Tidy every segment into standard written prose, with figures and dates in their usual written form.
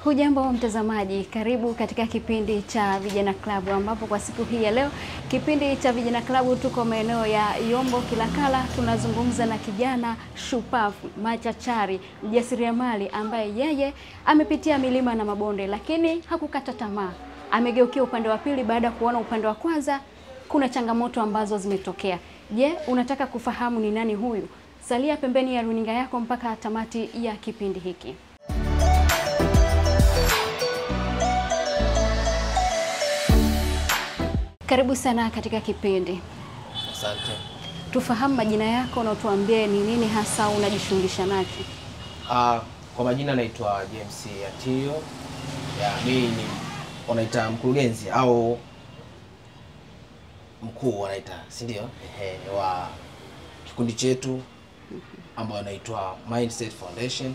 Hujambo mtazamaji, karibu katika kipindi cha Vijana Club, ambapo kwa siku hii ya leo kipindi cha Vijana Club tuko maeneo ya Yombo Kilakala. Tunazungumza na kijana shupavu machachari, mjasiriamali ambaye yeye amepitia milima na mabonde, lakini hakukata tamaa. Amegeukia upande wa pili baada ya kuona upande wa kwanza kuna changamoto ambazo zimetokea. Je, unataka kufahamu ni nani huyu? Salia pembeni ya runinga yako mpaka tamati ya kipindi hiki. Karibu sana katika kipindi. Asante. Tufahamu majina yako na utuambie ni nini hasa unajishughulisha nacho. Kwa majina naitwa James Atio. Mimi ni wanaita mkurugenzi au mkuu wanaita, si ndio? Wa kikundi chetu ambao naitwa Mindset Foundation.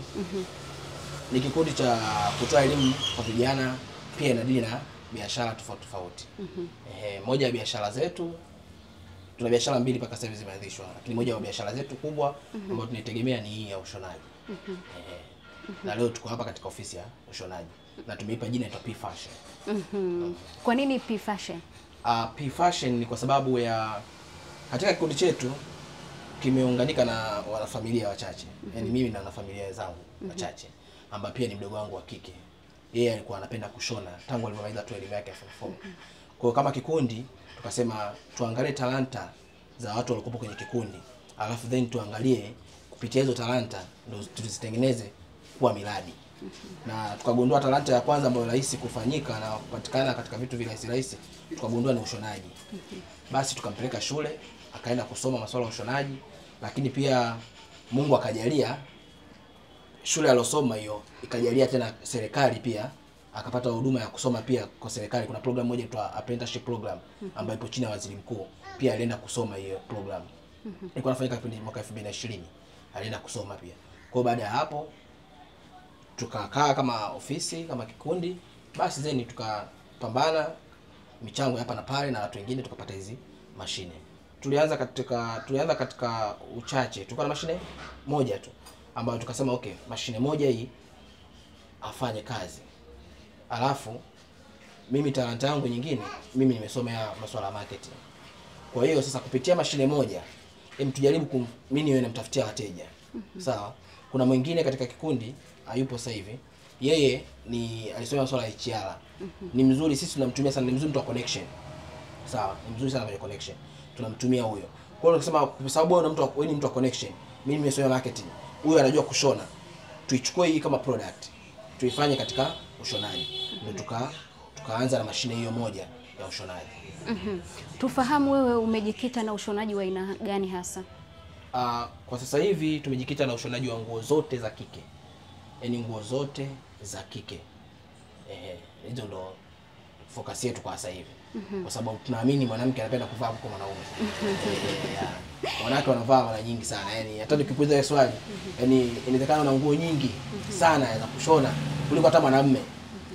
Ni kikundi cha kutoa elimu kwa vijana, pia na dini na biashara tofauti. Moja ya biashara zetu, tuna biashara mbili mpaka sasa hivi zimeanzishwa, lakini moja ya biashara zetu kubwa ambayo tunaitegemea ni hii ya ushonaji. Na leo tuko hapa katika ofisi ya ushonaji na tumeipa jina la P Fashion. Kwa nini P Fashion? P Fashion ni kwa sababu ya katika kikundi chetu kimeunganika na wanafamilia wachache. Yaani mimi na wanafamilia zangu wachache ambao pia ni mdogo wangu wa kike. Yeye alikuwa anapenda kushona tangu alipomaliza tu elimu yake ya form 4. Kwa hiyo kama kikundi tukasema tuangalie talanta za watu waliokuwa kwenye kikundi, alafu then tuangalie kupitia hizo talanta ndio tuzitengeneze kuwa miradi. Na tukagundua talanta ya kwanza ambayo rahisi kufanyika na kupatikana katika vitu rahisi tukagundua ni ushonaji. Basi tukampeleka shule, akaenda kusoma masuala ya ushonaji, lakini pia Mungu akajalia shule alosoma hiyo ikajalia tena serikali pia akapata huduma ya kusoma pia kwa serikali. Kuna program moja inaitwa apprenticeship program ambayo ipo chini ya waziri mkuu, pia alienda kusoma hiyo program. Ilikuwa inafanyika kipindi mwaka 2020, alienda kusoma pia. Kwa baada ya hapo tukakaa kama ofisi, kama kikundi, basi zeni tukapambana michango hapa na pale na watu wengine tukapata hizi mashine. Tulianza katika uchache, tulikuwa na mashine moja tu ambayo tukasema okay, mashine moja hii afanye kazi. Alafu mimi talanta yangu nyingine, mimi nimesomea masuala ya marketing. Kwa hiyo sasa kupitia mashine moja, tujaribu mimi niwe namtafutia wateja. Sawa? Kuna mwingine katika kikundi hayupo sasa hivi. Yeye alisomea masuala ya HR. Ni mzuri, sisi tunamtumia sana, ni mzuri mtu wa connection. Sawa? Ni mzuri sana kwenye connection. Tunamtumia huyo. Kwa hiyo tukasema kwa sababu wewe ni mtu wa connection, mimi nimesomea marketing, huyu anajua kushona, tuichukue hii kama product tuifanye katika ushonaji. Ndio tukaanza na mashine hiyo moja ya ushonaji. Tufahamu wewe umejikita na ushonaji wa aina gani hasa? Kwa sasa hivi tumejikita na ushonaji wa nguo zote za kike. Yaani nguo zote za kike. Hizo ndo focus yetu kwa sasa hivi. Kwa sababu tunaamini mwanamke anapenda kuvaa kama mwanaume. Wanawake wanavaa mara nyingi sana. Yaani hata nikikuuliza swali, yaani inawezekana na nguo nyingi sana za kushona kuliko hata mwanamume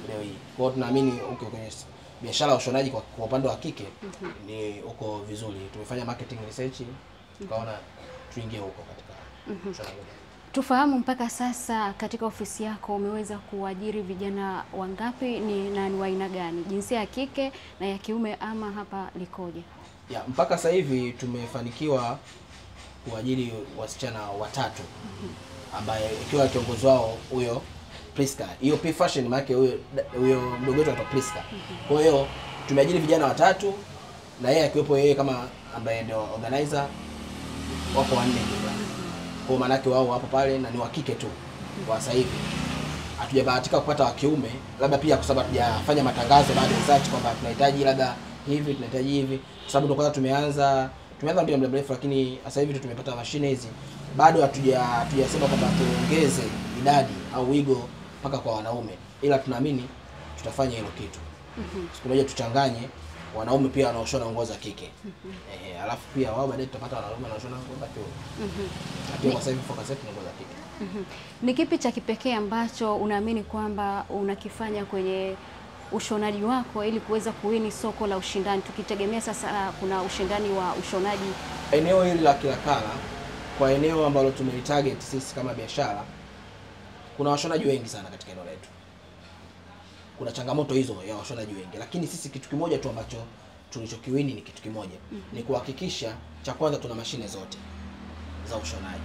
leo hii. Kwa hiyo tunaamini kwenye biashara ya ushonaji kwa upande wa kike ni uko vizuri. Tumefanya marketing research, tukaona tuingie huko katika ushonaji. Tufahamu mpaka sasa katika ofisi yako umeweza kuajiri vijana wangapi, ni wa aina gani? Jinsia ya kike na ya kiume ama hapa likoje? Mpaka sasa hivi tumefanikiwa kuajiri wasichana 3 ambaye ikiwa kiongozi wao huyo Priska. Hiyo P Fashion maana huyo mdogo wetu anaitwa Priska. Kwa hiyo tumeajiri vijana 3 na yeye akiwepo yeye kama ambaye ndio organizer, wako 4. Kwa maana yake wao hapo pale na ni wa kike tu. Kwa sasa hivi hatujabahatika kupata wa kiume, labda pia kwa sababu hatujafanya matangazo baada ya research kwamba tunahitaji labda hivi, tunahitaji hivi. Kwa sababu kwanza tumeanza ndio muda mrefu, lakini sasa hivi tumepata mashine hizi. Bado hatujasema kwamba tuongeze idadi au wigo mpaka kwa wanaume, ila tunaamini tutafanya hilo kitu. Siku moja tuchanganye wanaume pia wanaoshona nguo za kike. Alafu pia wao baadaye tutapata wanaume wanaoshona nguo za kiume. Lakini kwa sasa hivi focus yetu ni nguo za kike. Ni kipi cha kipekee ambacho unaamini kwamba unakifanya kwenye ushonaji wako ili kuweza kuwini soko la ushindani, tukitegemea sasa kuna ushindani wa ushonaji eneo hili la Kilakala? Kwa eneo ambalo tumelitarget sisi kama biashara, kuna washonaji wengi sana katika eneo letu. kuna changamoto hizo ya washonaji wengi, lakini sisi kitu kimoja tu ambacho tulichokiwini ni kitu kimoja, ni kuhakikisha cha kwanza tuna mashine zote za ushonaji.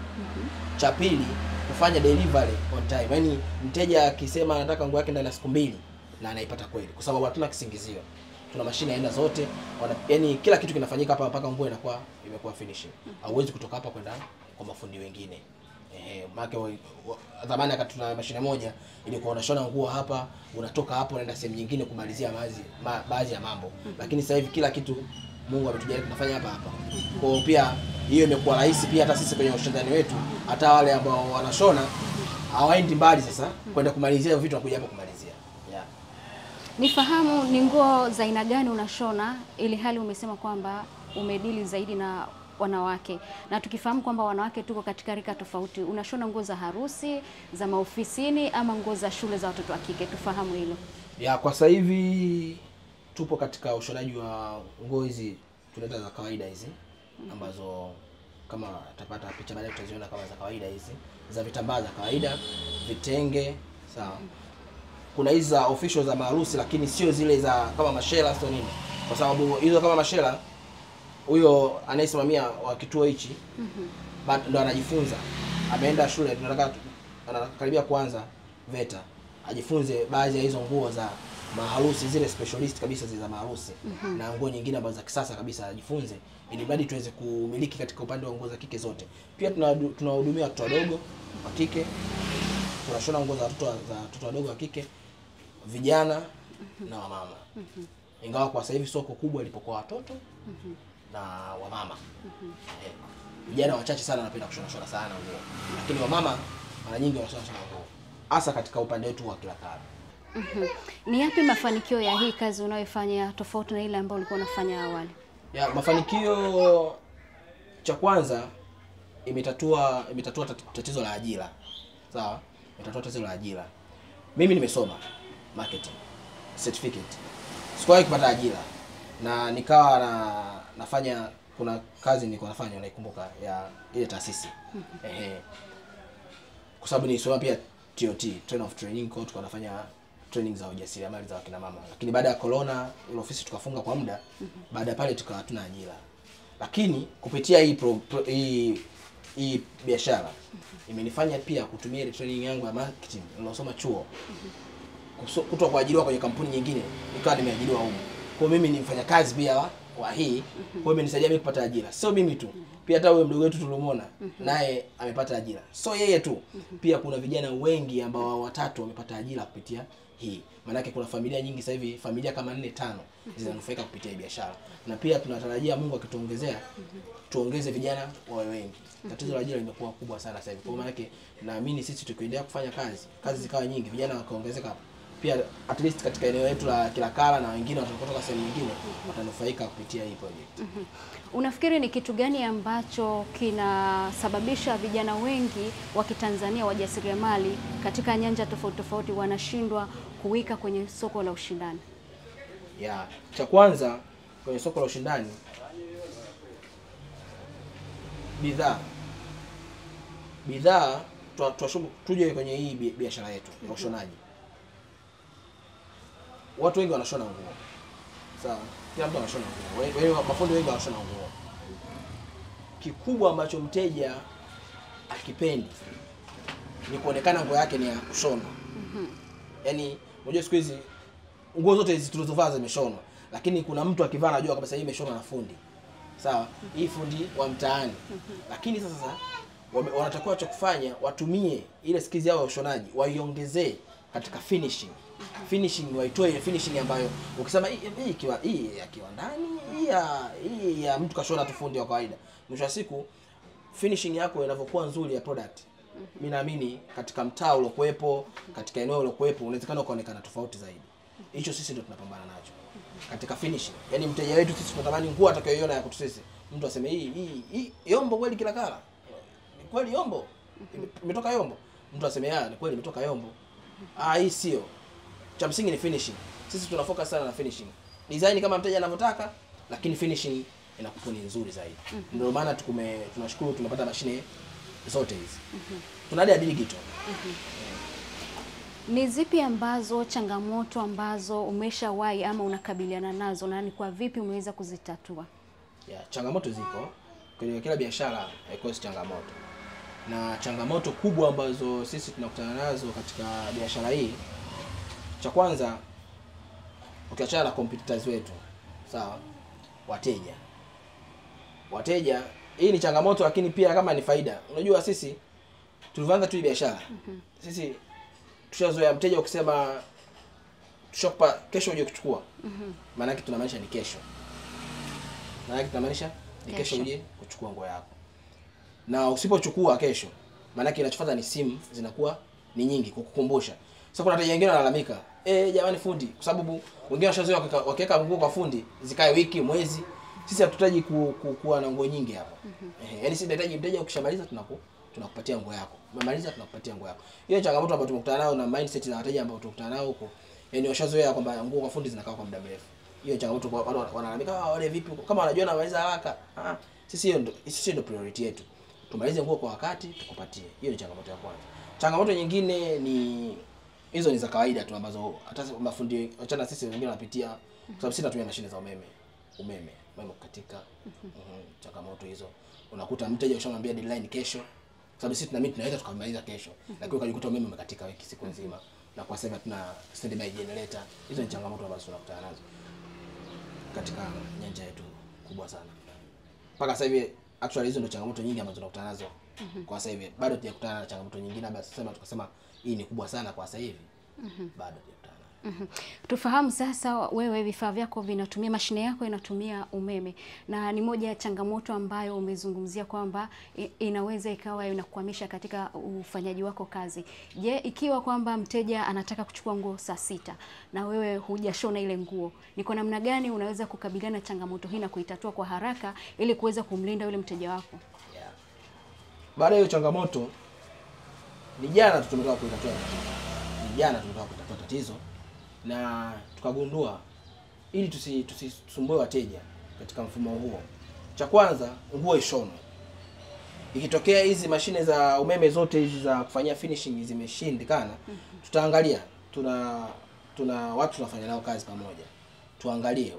Cha pili, kufanya delivery on time. Yaani mteja akisema anataka nguo yake ndani ya siku 2 na anaipata kweli, kwa sababu hatuna kisingizio. Tuna mashine aina zote, yaani kila kitu kinafanyika hapa mpaka nguo imekuwa finishing. Hauwezi kutoka hapa kwenda kwa mafundi wengine. Maana zamani wakati tuna mashine moja ilikuwa unashona nguo hapa, unatoka hapo unaenda sehemu nyingine kumalizia baadhi ya mambo. Lakini sasa hivi kila kitu Mungu ametujalia tunafanya hapa hapa. Kwa hiyo pia hiyo imekuwa rahisi pia hata sisi kwenye ushindani wetu, hata wale ambao wanashona hawaendi mbali sasa kwenda kumalizia hiyo vitu, nakuja hapo kumalizia. Yeah. Nifahamu ni nguo za aina gani unashona, ili hali umesema kwamba umedili zaidi na wanawake, na tukifahamu kwamba wanawake tuko katika rika tofauti, unashona nguo za harusi, za maofisini ama nguo za shule za watoto wa kike, tufahamu hilo. Ya, kwa sasa hivi tupo katika ushonaji wa nguo hizi tunaita za kawaida hizi, ambazo kama utapata picha baadaye tutaziona kama za kawaida hizi, za vitambaa za kawaida, vitenge, sawa. Kuna hizi za official za maharusi, lakini sio zile za kama mashela sio nini. Kwa sababu hizo kama mashela, huyo anayesimamia wa kituo hichi ndo anajifunza. Ameenda shule, tunataka anakaribia kuanza VETA, ajifunze baadhi ya hizo nguo za maharusi, zile specialist kabisa zile za maharusi, na nguo nyingine ambazo za kisasa kabisa ajifunze, ili bado tuweze kumiliki katika upande wa nguo za kike zote. Pia tunahudumia watoto wadogo wa kike, tunashona nguo za watoto wadogo wa kike, vijana na wamama. Ingawa kwa sasa hivi soko kubwa lipokuwa watoto na wamama. Vijana wachache sana wanapenda kushona sana nguo, lakini wamama mara nyingi wanashona nguo, hasa katika upande wetu wa Kilakala. Ni yapi mafanikio ya hii kazi unayofanya tofauti na ile ambayo ulikuwa unafanya awali? Ya, mafanikio, cha kwanza imetatua tatizo la ajira. Sawa? Imetatua tatizo la ajira. Mimi nimesoma marketing certificate. Sikuwahi kupata ajira. Na nikawa nafanya, kuna kazi nilikuwa nafanya unaikumbuka, ya ile taasisi. Kwa sababu nilisoma pia TOT, Train of Training, kwa tulikuwa nafanya training za ujasiriamali za wakina mama. Lakini baada ya corona ile ofisi tukafunga kwa muda. Baada ya pale tukawa hatuna ajira. Lakini kupitia hii biashara imenifanya pia kutumia ile training yangu ya marketing nilosoma chuo. Kutoka kuajiriwa kwenye kampuni nyingine, nikawa nimeajiriwa huko. Kwa mimi ni mfanyakazi pia wa hii. Kwa hiyo imenisaidia mimi kupata ajira. Sio mimi tu, pia hata huyo mdogo wetu tulimuona naye amepata ajira. So yeye tu, pia kuna vijana wengi ambao watatu wamepata ajira kupitia hii. Maana yake kuna familia nyingi sasa hivi, familia kama 4-5 zinanufaika kupitia hii biashara. Na pia tunatarajia Mungu akituongezea tuongeze vijana wawe wengi. Tatizo la ajira limekuwa kubwa sana sasa hivi. Kwa maana yake naamini sisi tukiendelea kufanya kazi zikawa nyingi, vijana wakaongezeka, pia at least katika eneo letu la Kilakala na wengine watakaotoka sehemu nyingine watanufaika kupitia hii project. Unafikiri ni kitu gani ambacho kinasababisha vijana wengi wa Kitanzania wajasiriamali katika nyanja tofauti tofauti wanashindwa kuwika kwenye soko la ushindani? Ya, cha kwanza kwenye soko la ushindani, bidhaa tuje kwenye hii biashara yetu ya ushonaji. Watu wengi wanashona nguo. Sawa? Kila mtu anashona nguo. Mafundi wengi wanashona nguo. Kikubwa ambacho mteja akipendi ni kuonekana nguo yake ni ya kushona. Yaani unajua siku hizi nguo zote hizi tulizovaa zimeshonwa, lakini kuna mtu akivaa anajua kabisa hii imeshonwa na fundi. Sawa? Hii fundi wa mtaani. Lakini sasa wanatakiwa cha kufanya, watumie ile skills yao ya ushonaji, waiongezee katika finishing. Finishing, waitoe ile finishing ambayo ukisema hii ya kiwandani, hii ya mtu kashona tu fundi wa kawaida. Mwisho wa siku finishing yako inavyokuwa nzuri ya product, mimi naamini katika mtaa uliokuepo, katika eneo uliokuepo, unawezekana ukaonekana tofauti zaidi. Hicho sisi ndio tunapambana nacho katika finishing. Yaani mteja wetu sisi tunatamani nguo atakayoiona ya kwetu sisi, mtu aseme hii Yombo kweli Kilakala. Ni kweli Yombo? Imetoka Yombo. Mtu aseme ni kweli imetoka Yombo. Hii sio. Cha msingi ni finishing. Sisi tuna focus sana na finishing. Design kama mteja anavyotaka, lakini finishing inakuwa ni nzuri zaidi. Ndio maana tunashukuru tumepata mashine zote hizi. Tuna hadi digital. Ni zipi ambazo changamoto ambazo umeshawahi ama unakabiliana nazo na ni kwa vipi umeweza kuzitatua? Changamoto zipo kwenye kila biashara, haikosi changamoto. Na changamoto kubwa ambazo sisi tunakutana nazo katika biashara hii, cha kwanza ukiachana na competitors wetu, sawa, wateja, hii ni changamoto lakini pia kama ni faida. Unajua sisi tulivyoanza tu hii biashara, sisi tushazoea mteja ukisema tushakupa kesho uje kuchukua, maana yake tunamaanisha ni kesho. Kesho uje kuchukua nguo yako. Na usipochukua kesho, maana yake inachofuata ni simu zinakuwa ni nyingi kukukumbusha. Sasa kuna wateja wengine wanalalamika, jamani fundi, kwa sababu wengine washazoea wakiweka nguo kwa fundi zikae wiki, mwezi. Sisi hatutaji kuwa na nguo nyingi hapa. Yaani sisi tunahitaji mteja ukishamaliza tunakupatia nguo yako. Umemaliza tunakupatia nguo yako. Hiyo changamoto ambayo tumekutana nayo na mindset za wateja ambao tunakutana nao huko. Yaani washazoea kwamba nguo kwa fundi zinakaa kwa muda mrefu. Hiyo changamoto kwa wale wanalalamika, wale vipi kama wanajua na maliza haraka. Sisi ndio priority yetu. Tumalize nguo kwa wakati tukupatie. Hiyo ni changamoto ya kwanza. Changamoto nyingine ni hizo ni za kawaida tu ambazo hata mafundi achana sisi wengine wanapitia, kwa sababu sisi tunatumia mashine za umeme katika changamoto hizo. Unakuta mteja ushamwambia deadline kesho, sababu sisi tunaweza tukamaliza kesho, lakini ukajikuta umeme umekatika wiki siku nzima, na kwa sababu tuna standby generator. Hizo ni changamoto ambazo tunakutana nazo katika nyanja yetu kubwa sana. Mpaka sasa hivi actually hizo ndio changamoto nyingi ambazo tunakutana nazo. Kwa sasa hivi bado tujakutana na changamoto nyingine, basi tukasema hii ni kubwa sana kwa sasa hivi. Bado tujakutana. Tufahamu sasa, wewe vifaa vyako vinatumia, mashine yako inatumia umeme, na ni moja ya changamoto ambayo umezungumzia kwamba inaweza ikawa inakukwamisha katika ufanyaji wako kazi. Je, ikiwa kwamba mteja anataka kuchukua nguo saa 6 na wewe hujashona ile nguo, ni kwa namna gani unaweza kukabiliana na changamoto hii na kuitatua kwa haraka ili kuweza kumlinda yule mteja wako? Baada ya hiyo changamoto, ni jana tumetoka kuitatua tatizo, na tukagundua ili tusisumbue wateja katika mfumo huo. Cha kwanza, nguo ishonwe. Ikitokea hizi mashine za umeme zote hizi za kufanyia finishing zimeshindikana, tutaangalia, tuna watu tunafanya nao kazi pamoja. Tuangalie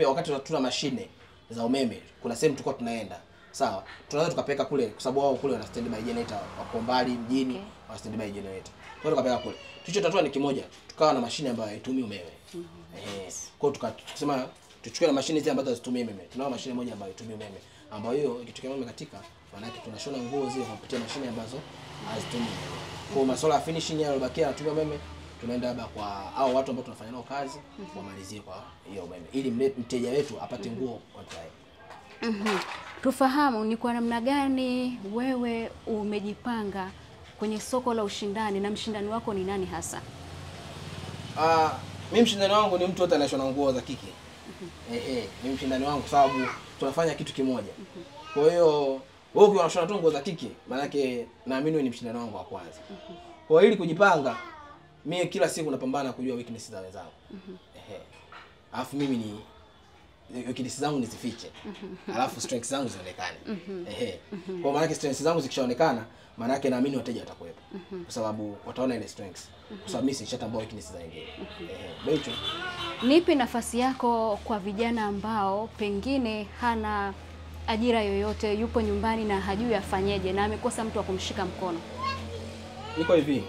wakati tuna mashine za umeme, kuna sehemu tulikuwa tunaenda, sawa, tunaweza tukapeka kule, kwa sababu wao kule wana standby generator, wako mbali mjini, wana standby generator. Kwa hiyo tukapeka kule. Tulichotatua ni kimoja, tukawa na mashine ambayo haitumii umeme. Kwa hiyo tukasema tuchukue na mashine hizi ambazo hazitumii umeme. Tunao mashine moja ambayo haitumii umeme, ambayo hiyo ikitokea umeme katika, maana yake tunashona nguo zile kupitia mashine ambazo hazitumii umeme. Kwa masuala ya finishing yaliyobakia yanatumia umeme, tunaenda labda kwa hao watu ambao tunafanya nao kazi, wamalizie kwa hiyo umeme, ili mteja wetu apate nguo on time. Tufahamu ni kwa namna gani wewe umejipanga kwenye soko la ushindani, na mshindani wako ni nani hasa? Mimi mshindani wangu ni mtu yote anayeshona nguo za kike. Ni mshindani wangu kwa sababu tunafanya kitu kimoja. Kwa hiyo wewe ukiwa unashona tu nguo za kike, maana yake naamini wewe ni mshindani wangu wa kwanza. Kwa hiyo ili kujipanga, mimi kila siku napambana kujua weakness za wenzangu. Alafu mimi ni weakness zangu nizifiche. Alafu strengths zangu zionekane. Kwa maana yake strengths zangu zikishaonekana, maana yake naamini wateja watakuwepo. Kwa sababu wataona ile strengths. Kwa sababu mimi sishatambua weakness za wengine. Hicho. Nipi nafasi yako kwa vijana ambao pengine hana ajira yoyote, yupo nyumbani na hajui afanyeje na amekosa mtu wa kumshika mkono? Iko hivi.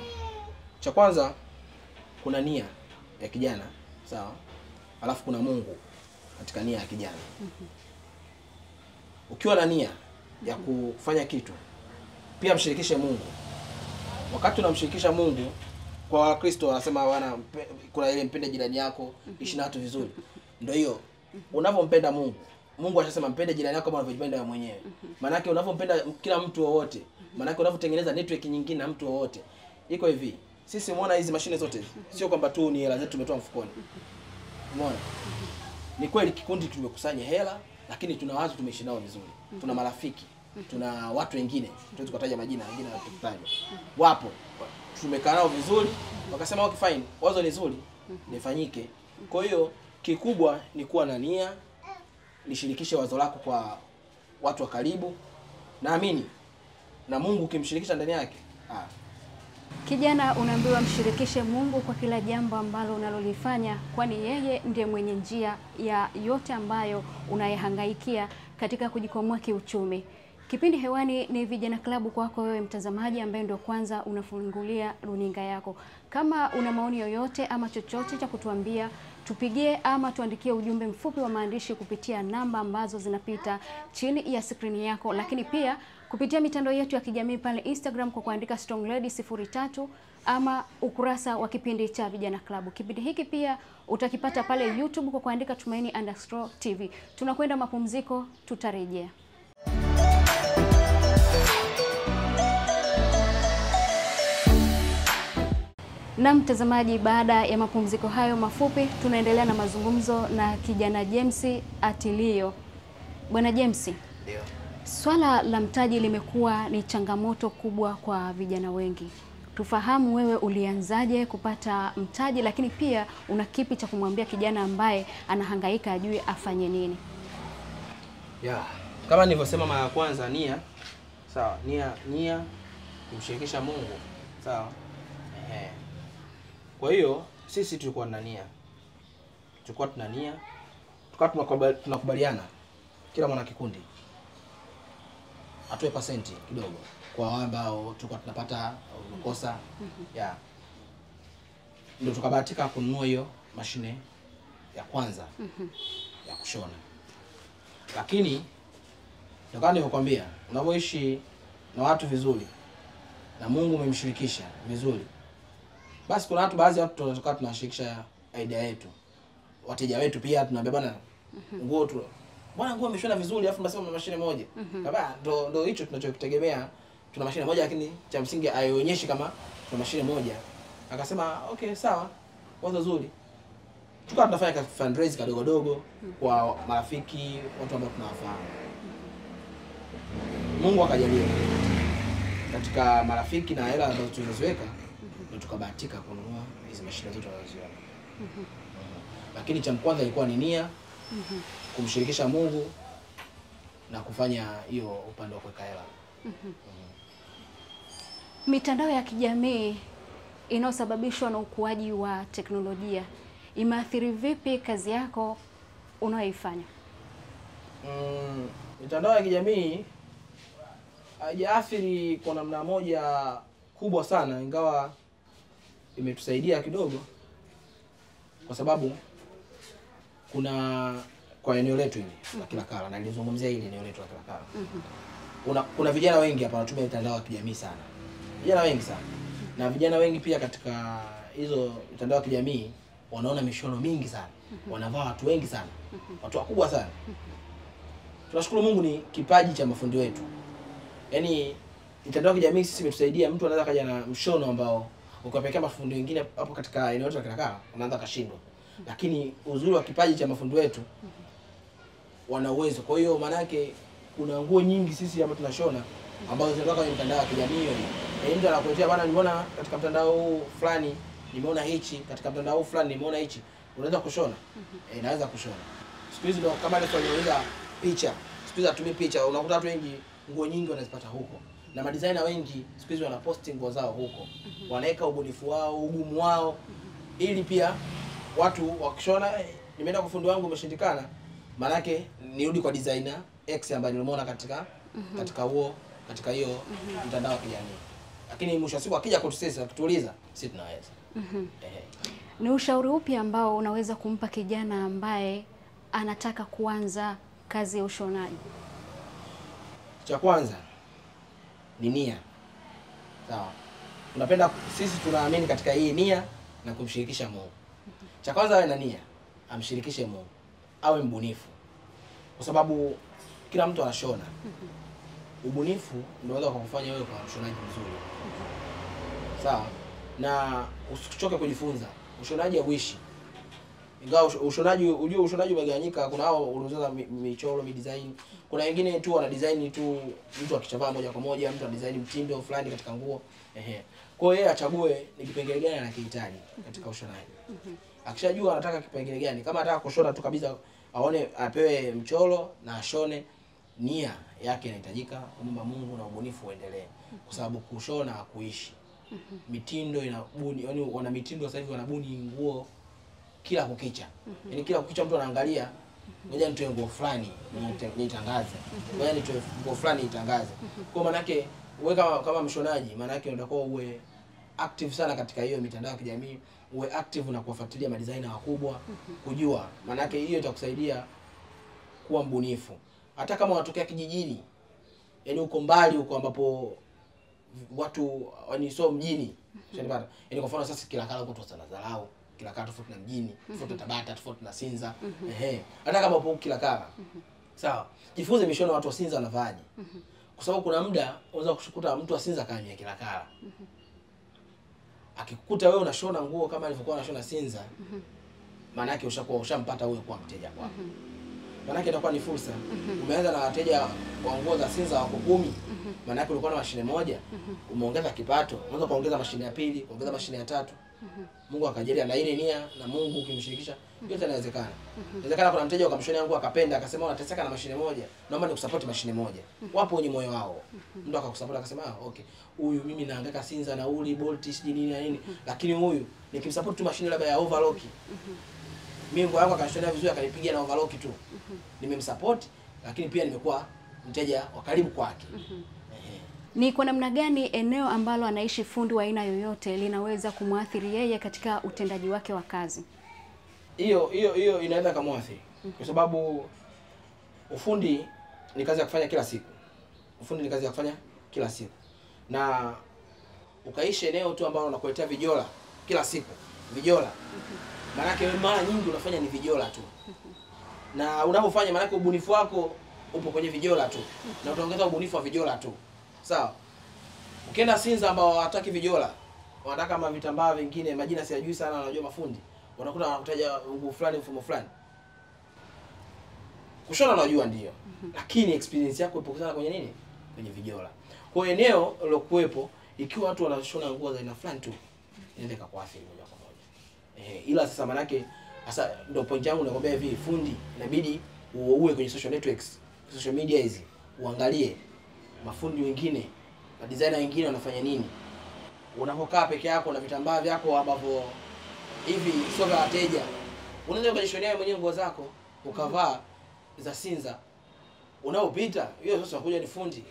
Cha kwanza, kuna nia ya kijana, sawa? Alafu kuna Mungu katika nia ya kijana. Ukiwa na nia ya kufanya kitu, pia mshirikishe Mungu. Wakati unamshirikisha Mungu, kwa Wakristo wanasema kuna ile mpende jirani yako, ishi na watu vizuri. Ndio hiyo. Unapompenda Mungu, Mungu anasema mpende jirani yako kama unavyojipenda wewe mwenyewe. Maana yake unapompenda kila mtu wowote, maana yake unapotengeneza network nyingine na mtu wowote. Iko hivi. Sisi umeona hizi mashine zote, sio kwamba tu ni hela zetu tumetoa mfukoni. Umeona? Ni kweli kikundi tumekusanya hela, lakini tuna watu tumeishi nao vizuri. Tuna marafiki, tuna watu wengine, tuwezi kutaja majina, wengine hatutajwa. Wapo tumekaa nao vizuri, wakasema okay fine, wazo ni zuri, nifanyike. Kwa hiyo kikubwa ni kuwa na nia, nishirikishe wazo lako kwa watu wa karibu. Naamini na Mungu ukimshirikisha ndani yake, Kijana, unaambiwa mshirikishe Mungu kwa kila jambo ambalo unalolifanya, kwani yeye ndiye mwenye njia ya yote ambayo unayehangaikia katika kujikwamua kiuchumi. Kipindi hewani ni Vijana Klabu kwako wewe mtazamaji ambaye ndio kwanza unafungulia runinga yako. Kama una maoni yoyote ama chochote cha kutuambia, tupigie ama tuandikie ujumbe mfupi wa maandishi kupitia namba ambazo zinapita chini ya skrini yako, lakini pia kupitia mitandao yetu ya kijamii pale Instagram kwa kuandika Strong Lady 03 ama ukurasa wa kipindi cha Vijana Klabu. Kipindi hiki pia utakipata pale YouTube kwa kuandika Tumaini_TV. Tunakwenda mapumziko, tutarejea. Na mtazamaji, baada ya mapumziko hayo mafupi, tunaendelea na mazungumzo na kijana James Atilio. Bwana James, ndio. Swala la mtaji limekuwa ni changamoto kubwa kwa vijana wengi. Tufahamu wewe ulianzaje kupata mtaji, lakini pia una kipi cha kumwambia kijana ambaye anahangaika ajue afanye nini? Kama nilivyosema mara ya kwanza, nia. Sawa, nia kumshirikisha Mungu. Sawa. Kwa hiyo sisi tulikuwa na nia. Tuna nia. Tunakubaliana kila mwana kikundi atoe pasenti kidogo kwa wale ambao tulikuwa tunapata kosa. Ndio tukabahatika kununua hiyo mashine ya kwanza ya kushona. Lakini ndio kama nilivyokuambia, unapoishi na watu vizuri na Mungu umemshirikisha vizuri, basi kuna watu, baadhi ya watu tunatoka tunashirikisha idea yetu. Wateja wetu pia tunaambia bwana, nguo tu bwana, nguo imeshona vizuri alafu tunasema mashine moja. Kaba ndo hicho tunachokitegemea. Tuna mashine moja lakini cha msingi haionyeshi kama tuna mashine moja. Akasema okay, sawa, wazo zuri. Tukawa tunafanya fundraise kadogo dogo kwa marafiki, watu ambao tunawafahamu. Mungu akajalia katika marafiki na hela ambazo tulizoziweka, ndio tukabahatika kununua hizo mashine zote tunazoziona. Lakini cha kwanza ilikuwa ni nia, kumshirikisha Mungu na kufanya hiyo upande wa kuweka hela. Mitandao ya kijamii inayosababishwa na ukuaji wa teknolojia imeathiri vipi kazi yako unayoifanya? Mitandao ya kijamii haijathiri kwa namna moja kubwa sana, ingawa imetusaidia kidogo, kwa sababu kwa eneo letu hili la Kilakala, na nilizungumzia hili eneo letu la Kilakala. Kuna vijana wengi hapa wanatumia mitandao ya kijamii sana. Vijana wengi sana. Na vijana wengi pia katika hizo mitandao ya kijamii wanaona mishono mingi sana. Wanavaa watu wengi sana. Watu wakubwa sana. Tunashukuru Mungu ni kipaji cha mafundi wetu. Yaani mitandao ya kijamii sisi imetusaidia, mtu anaweza kaja na mshono ambao ukapelekea mafundi wengine hapo katika eneo letu la Kilakala unaanza kashindwa. Lakini uzuri wa kipaji cha mafundi wetu, wana uwezo. Kwa hiyo maana yake kuna nguo nyingi sisi hapa tunashona ambazo zinatoka kwenye mitandao ya kijamii hiyo. Mtu anakuletea bwana, nimeona katika mtandao huu fulani nimeona hichi, katika mtandao huu fulani nimeona hichi, unaweza kushona? Naweza kushona. Siku hizi ndio kama ile tunauliza picha. Siku hizi atumie picha, unakuta watu wengi nguo nyingi wanazipata huko. Na madesigner wengi siku hizi wanaposti nguo zao huko. Wanaweka ubunifu wao, ugumu wao, ili pia watu wakishona, nimeenda kwa fundi wangu umeshindikana, maana yake nirudi kwa designer X ambaye nilimuona katika hiyo mtandao wa kijamii. Lakini mwisho wa siku akija kwetu sisi akituuliza, sisi tunaweza. Ni ushauri upi ambao unaweza kumpa kijana ambaye anataka kuanza kazi ya ushonaji? Cha kwanza ni nia. Sawa. Sisi tunaamini katika hii nia na kumshirikisha Mungu. Cha kwanza awe na nia, amshirikishe Mungu, awe mbunifu. Kwa sababu kila mtu anashona. Ubunifu ndio unaweza kukufanya wewe kwa mshonaji mzuri. Sawa? Na usichoke kujifunza. Ushonaji hauishi. Ingawa ushonaji umegawanyika, kuna hao unauza michoro, design. Kuna wengine tu wana design tu mtu akichavaa moja kwa moja, mtu ana design mtindo fulani katika nguo. Kwa hiyo yeye achague ni kipengele gani anakihitaji katika ushonaji. Akishajua anataka kipengele gani, kama anataka kushona tu kabisa, aone apewe mchoro na ashone, nia yake inahitajika, kumwomba Mungu na ubunifu uendelee. Kwa sababu kushona hakuishi. Mitindo inabuni, yani wana mitindo sasa hivi wanabuni nguo kila kukicha. Yaani kila kukicha mtu anaangalia, ngoja nitoe nguo fulani nitangaze. Ngoja nitoe nguo fulani nitangaze. Kwa maana yake wewe kama mshonaji, maana yake unatakiwa uwe active sana katika hiyo mitandao ya kijamii, uwe active na kuwafuatilia madesigner wakubwa, kujua. Maana yake hiyo itakusaidia kuwa mbunifu. Hata kama unatokea kijijini, yani uko mbali huko ambapo watu yani sio mjini. Unanipata? Yani kwa mfano sasa Kilakala huko sana dharau, Kilakala tofauti na mjini, tofauti na Tabata, tofauti na Sinza. Hata kama upo Kilakala. Sawa. Jifunze mishono watu wa Sinza wanavaaje. Kwa sababu kuna muda unaweza kushukuta mtu wa Sinza kaamia Kilakala. Akikukuta wewe unashona nguo kama alivyokuwa anashona Sinza, maana yake ushampata wewe kuwa mteja kwako. Maana yake itakuwa ni fursa. Umeanza na wateja wa nguo za Sinza wako 10. Maana yake ulikuwa na mashine moja, umeongeza kipato, unaweza kuongeza mashine ya pili, kuongeza mashine ya tatu. Mungu akajalia na ile nia, na Mungu ukimshirikisha yote inawezekana. Inawezekana kuna mteja ukamshonea nguo akapenda, akasema unateseka na mashine moja, naomba nikusupport mashine moja. Wapo wenye moyo wao. Mtu akakusupport akasema okay, huyu mimi nahangaika Sinza na uli bolt siji nini na nini, lakini huyu nikimsupport tu mashine labda ya overlock, mimi nguo yangu akashonea vizuri akanipigia na overlock tu, nimemsupport, lakini pia nimekuwa mteja wa karibu kwake. Ni kwa namna gani eneo ambalo anaishi fundi wa aina yoyote linaweza kumwathiri yeye katika utendaji wake wa kazi? Hiyo inaweza kumwathiri. Kwa sababu ufundi ni kazi ya kufanya kila siku. Ufundi ni kazi ya kufanya kila siku. Na ukaishi eneo tu ambalo unakuletea vijola kila siku. Vijola. Maana yake mara nyingi unafanya ni vijola tu. Na unapofanya maana yake ubunifu wako upo kwenye vijola tu. Na utaongeza ubunifu wa vijola tu. Sawa. Ukienda Sinza ambao hawataki vijola, wanataka mavitambaa vingine, majina siyajui sana, wanajua mafundi. Wanakuta wanakutaja nguo fulani, mfumo fulani. Kushona unajua ndio. Lakini experience yako ipo sana kwenye nini? Kwenye vijola. Kwa eneo lilokuepo, ikiwa watu wanashona nguo za aina fulani tu, inaweza kuathiri moja kwa moja. Ila sasa manake sasa ndio point yangu nakwambia hivi, fundi inabidi uwe kwenye social networks, social media hizi, uangalie mafundi wengine, na designer wengine wanafanya nini. Unapokaa peke yako na vitambaa vyako ambavyo hivi sio vya wateja, unaweza kujishonea mwenyewe nguo zako ukavaa za Sinza. Unaopita hiyo sasa kuja ni fundi.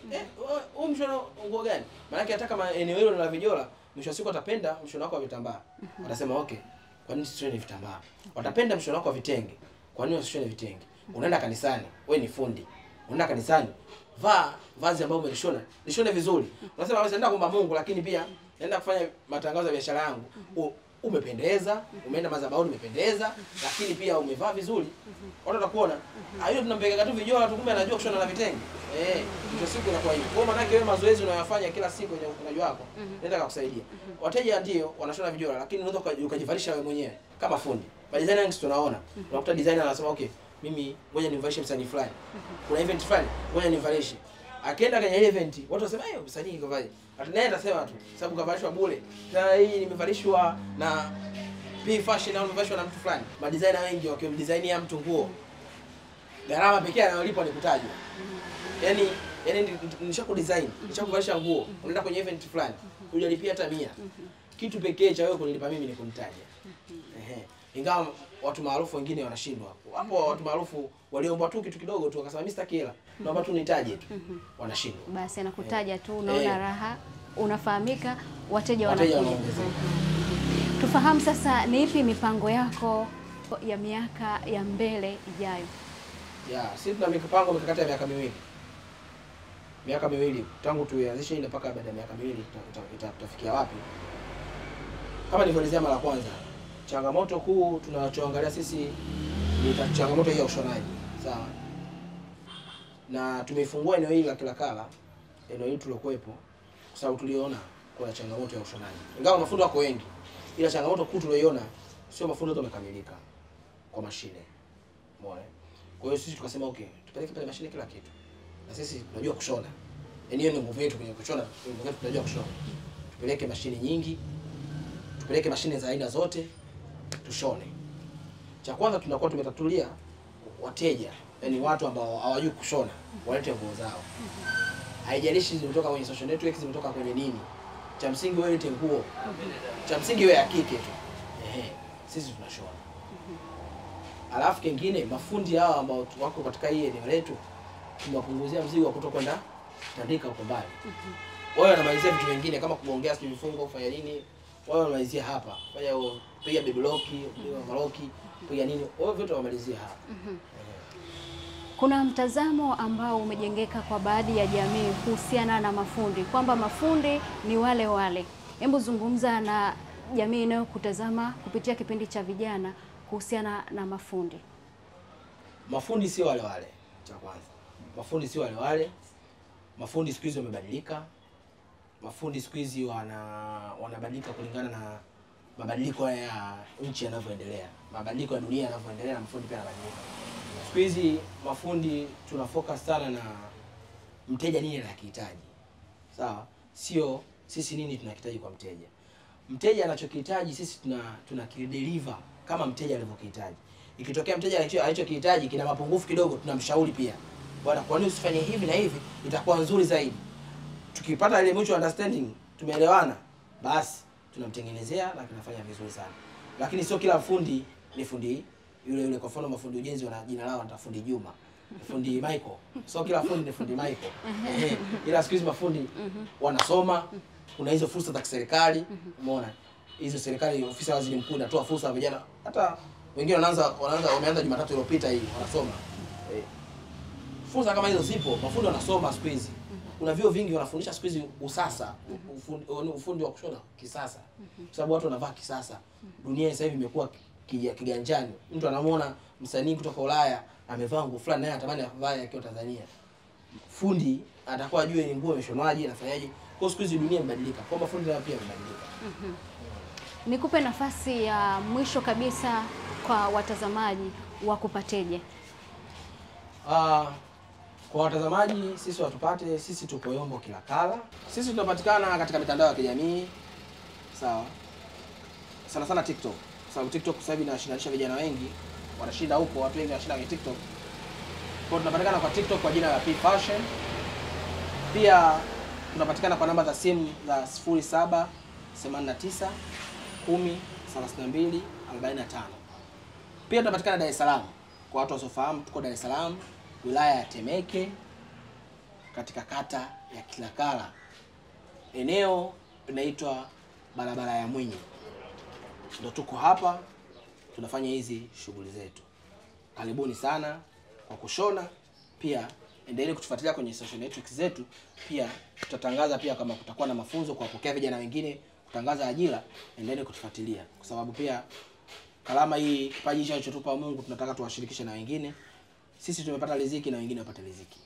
Huyu mshono nguo gani? Maana yake hata kama eneo hilo la vijola, mwisho siku atapenda mshono wako wa vitambaa. Watasema okay, kwa nini sishone vitambaa? Watapenda mshono wako wa vitenge. Kwa nini usishone vitenge? Unaenda kanisani, wewe ni fundi. Unaenda kanisani, vaa vazi ambalo umelishona, lishone vizuri. Unasema basi naenda kuomba Mungu, lakini pia naenda kufanya matangazo ya biashara yangu. Umependeza, umeenda madhabahuni umependeza, lakini pia umevaa vizuri. Watu watakuona. Hiyo tunampeleka tu vijola tu, kumbe anajua kushona na vitenge. Ndio siku inakuwa hivyo. Kwa maana yake wewe mazoezi unayofanya kila siku kwenye ufunaji wako, nenda kukusaidia. Wateja ndio wanashona vijola, lakini unaweza ukajivalisha wewe mwenyewe kama fundi. Designer wengi tunaona. Unakuta designer anasema okay, mimi ngoja nimvalishe msanii fulani. Kuna event fulani, ngoja nimvalishe. Akienda kwenye event, watu wasema msanii kavaje. Naye atasema tu, sababu kavalishwa bure. Na hii nimevalishwa na P Fashion au nimevalishwa na mtu fulani. Madesigner wengi wakimdesign ya mtu nguo, gharama pekee anayolipwa ni kutajwa. Yaani nishakudesign, nishakuvalisha nguo, unaenda kwenye event fulani, hujalipia hata 100. Kitu pekee cha wewe kunilipa mimi ni kunitaja. Ingawa watu maarufu wengine wanashindwa. Hapo watu maarufu waliomba tu kitu kidogo tu wakasema mimi sitaki hela, naomba tu nitaje tu. Wanashindwa. Basi anakutaja tu, unaona raha, unafahamika, wateja wanakuja. Tufahamu sasa ni ipi mipango yako ya miaka ya mbele ijayo? Sisi tuna mipango mikakati ya miaka miwili. Miaka miwili tangu tuanzishe ile mpaka baada ya miaka miwili tutafikia wapi? Kama nilivyoelezea mara kwanza, changamoto kuu tunachoangalia sisi ni changamoto ya ushonaji. Sawa. Na tumeifungua eneo hili la Kilakala, eneo hili tulokuepo, kwa sababu tuliona kuna changamoto ya ushonaji. Ingawa mafundi wako wengi, ila changamoto kuu tuliyoiona sio mafundi wote wamekamilika kwa mashine. Umeona? Kwa hiyo sisi tukasema okay, tupeleke pale mashine kila kitu. Na sisi tunajua kushona. Yaani hiyo ni nguvu yetu kwenye kushona, tunajua kushona. Tupeleke mashine nyingi, tupeleke mashine za aina zote, tushone. Cha kwanza tunakuwa tumetatulia wateja, yani watu ambao hawajui kushona, walete nguo zao. Haijalishi zimetoka kwenye social networks, zimetoka kwenye nini. cha msingi wewe lete nguo, cha msingi wewe ya kike tu. Sisi tunashona. Alafu kingine mafundi hao ambao wako katika hii eneo letu tunawapunguzia mzigo wa kutokwenda tandika huko mbali. Wao wanamalizia vitu vingine kama kuongea sio vifungo kufanya nini, wao wanamalizia hapa. Fanya piga baby lock, piga maroki, piga nini, wao vitu wamalizia hapa. Kuna mtazamo ambao umejengeka kwa baadhi ya jamii kuhusiana na mafundi kwamba mafundi ni wale wale. Hebu zungumza na jamii inayokutazama kupitia kipindi cha vijana kuhusiana na mafundi. Mafundi sio wale wale. Cha kwanza, mafundi sio wale wale. Mafundi siku hizi wamebadilika. Mafundi siku hizi wanabadilika kulingana na mabadiliko ya nchi yanavyoendelea. Mabadiliko ya dunia yanavyoendelea na mafundi pia yanabadilika. Siku hizi mafundi tuna focus sana na mteja nini anakihitaji. Sawa? Sio sisi nini tunakihitaji kwa mteja. Mteja anachokihitaji sisi tunakideliver kama mteja alivyokihitaji. Ikitokea mteja alichokihitaji kina mapungufu kidogo, tunamshauri pia. Bwana, kwa nini usifanye hivi na hivi, itakuwa nzuri zaidi. Tukipata ile mutual understanding, tumeelewana, basi tunamtengenezea na kinafanya vizuri sana. Lakini sio kila fundi ni fundi yule. Kwa mfano mafundi ujenzi wana jina lao, watafundi Juma, fundi Michael. Sio kila fundi ni fundi Michael. Ila siku hizi mafundi wanasoma, kuna hizo fursa za kiserikali, umeona? Hizo serikali, ofisi ya waziri mkuu inatoa fursa kwa vijana. Hata wengine wameanza Jumatatu iliyopita hii wanasoma. Fursa kama hizo zipo, mafundi wanasoma siku hizi. Kuna vyuo vingi wanafundisha siku hizi usasa, ufundi wa kushona kisasa. Kwa sababu watu wanavaa kisasa. Dunia sasa hivi imekuwa kiganjani. Mtu anamuona msanii kutoka Ulaya amevaa nguo fulani naye anatamani avae akiwa Tanzania. Fundi atakuwa ajue ni nguo imeshonwaje, inafanyaje. Kwa siku hizi dunia imebadilika. Kwa mafundi nao pia wamebadilika. Nikupe nafasi ya mwisho kabisa kwa watazamaji wakupateje? Kwa watazamaji sisi watupate, sisi tuko Yombo Kilakala. Sisi tunapatikana katika mitandao ya kijamii. Sawa. Sana sana TikTok. Sababu TikTok sasa hivi inashindana vijana wengi. Wanashinda huko, watu wengi wanashinda kwenye TikTok. Kwa tunapatikana kwa TikTok kwa jina la P Fashion. Pia tunapatikana kwa namba za simu za 0789 10 32 45. Pia tunapatikana Dar es Salaam. Kwa watu wasiofahamu, tuko Dar es Salaam, wilaya ya Temeke, katika kata ya Kilakala. Eneo linaitwa barabara ya Mwinyi. Ndio tuko hapa tunafanya hizi shughuli zetu. Karibuni sana kwa kushona. Pia endelee kutufuatilia kwenye social networks zetu. Pia tutatangaza pia kama kutakuwa na mafunzo kwa kupokea vijana wengine, kutangaza ajira, endelee kutufuatilia. Kwa sababu pia kalama hii kipaji hicho alichotupa Mungu tunataka tuwashirikishe na wengine. Sisi tumepata riziki na wengine wapate riziki.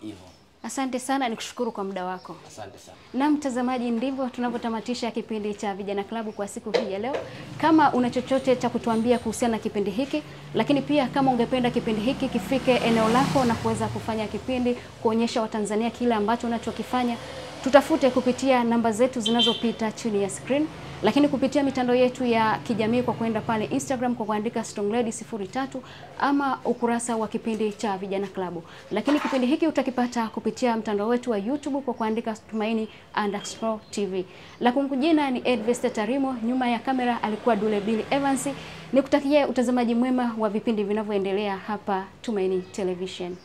Hivyo. Asante sana, nikushukuru kwa muda wako. Asante sana. Na mtazamaji, ndivyo tunapotamatisha kipindi cha Vijana Klabu kwa siku hii ya leo. Kama una chochote cha kutuambia kuhusiana na kipindi hiki, lakini pia kama ungependa kipindi hiki kifike eneo lako na kuweza kufanya kipindi kuonyesha Watanzania kile ambacho unachokifanya, tutafute kupitia namba zetu zinazopita chini ya screen, lakini kupitia mitandao yetu ya kijamii kwa kwenda pale Instagram kwa kuandika Strong Lady 03 ama ukurasa wa kipindi cha Vijana Klabu. Lakini kipindi hiki utakipata kupitia mtandao wetu wa YouTube kwa kuandika Tumaini_TV. La kungu jina ni Edvester Tarimo, nyuma ya kamera alikuwa Dule Billy Evans. Nikutakie utazamaji mwema wa vipindi vinavyoendelea hapa Tumaini Television.